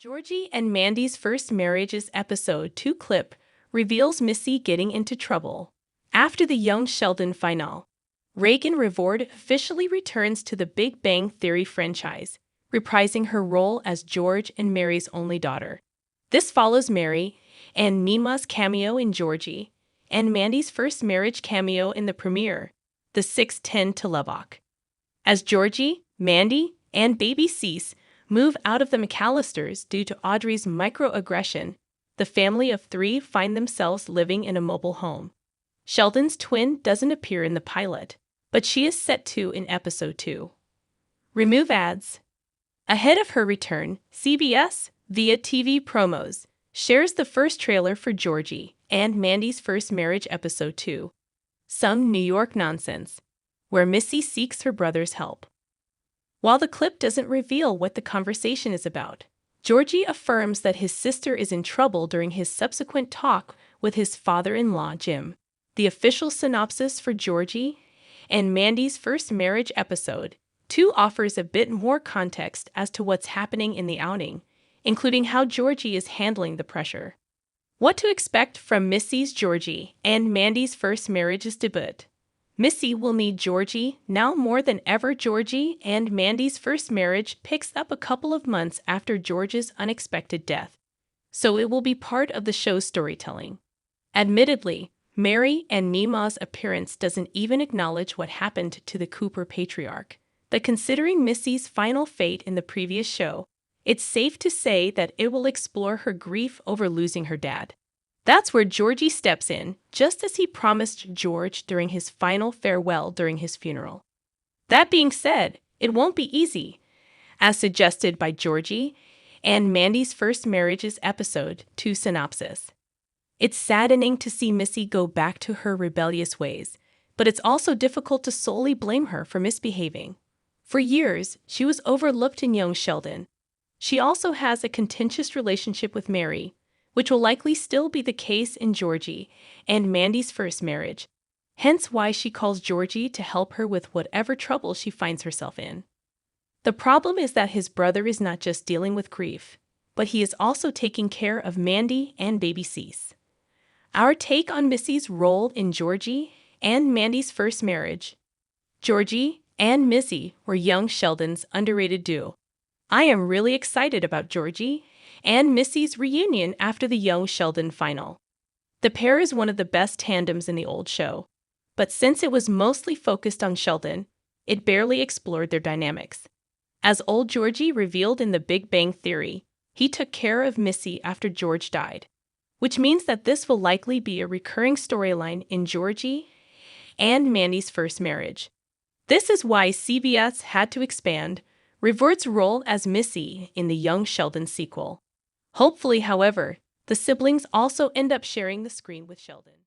Georgie and Mandy's first marriage's episode 2 clip reveals Missy getting into trouble. After the Young Sheldon finale, Reagan Revord officially returns to the Big Bang Theory franchise, reprising her role as George and Mary's only daughter. This follows Mary and Nima's cameo in Georgie, and Mandy's first marriage cameo in the premiere, the 610 to Lubbock. As Georgie, Mandy, and baby Cease move out of the McAllisters due to Audrey's microaggression, the family of 3 find themselves living in a mobile home. Sheldon's twin doesn't appear in the pilot, but she is set to in episode 2. Remove ads. Ahead of her return, CBS, via TV promos, shares the first trailer for Georgie and Mandy's first marriage episode 2, Some New York Nonsense, where Missy seeks her brother's help. While the clip doesn't reveal what the conversation is about, Georgie affirms that his sister is in trouble during his subsequent talk with his father-in-law, Jim. The official synopsis for Georgie and Mandy's first marriage episode 2 offers a bit more context as to what's happening in the outing, including how Georgie is handling the pressure. What to expect from Missy's Georgie and Mandy's first marriage's debut. Missy will need Georgie now more than ever. Georgie and Mandy's first marriage picks up a couple of months after George's unexpected death, so it will be part of the show's storytelling. Admittedly, Mary and Nima's appearance doesn't even acknowledge what happened to the Cooper patriarch, but considering Missy's final fate in the previous show, it's safe to say that it will explore her grief over losing her dad. That's where Georgie steps in, just as he promised George during his final farewell during his funeral. That being said, it won't be easy, as suggested by Georgie and Mandy's first marriage's episode 2 synopsis. It's saddening to see Missy go back to her rebellious ways, but it's also difficult to solely blame her for misbehaving. For years, she was overlooked in Young Sheldon. She also has a contentious relationship with Mary, which will likely still be the case in Georgie and Mandy's first marriage, hence why she calls Georgie to help her with whatever trouble she finds herself in. The problem is that his brother is not just dealing with grief, but he is also taking care of Mandy and baby Cease. Our take on Missy's role in Georgie and Mandy's first marriage. Georgie and Missy were Young Sheldon's underrated duo. I am really excited about Georgie and Missy's reunion after the Young Sheldon final. The pair is one of the best tandems in the old show, but since it was mostly focused on Sheldon, it barely explored their dynamics. As old Georgie revealed in The Big Bang Theory, he took care of Missy after George died, which means that this will likely be a recurring storyline in Georgie and Mandy's first marriage. This is why CBS had to expand Revord's role as Missy in the Young Sheldon sequel. Hopefully, however, the siblings also end up sharing the screen with Sheldon.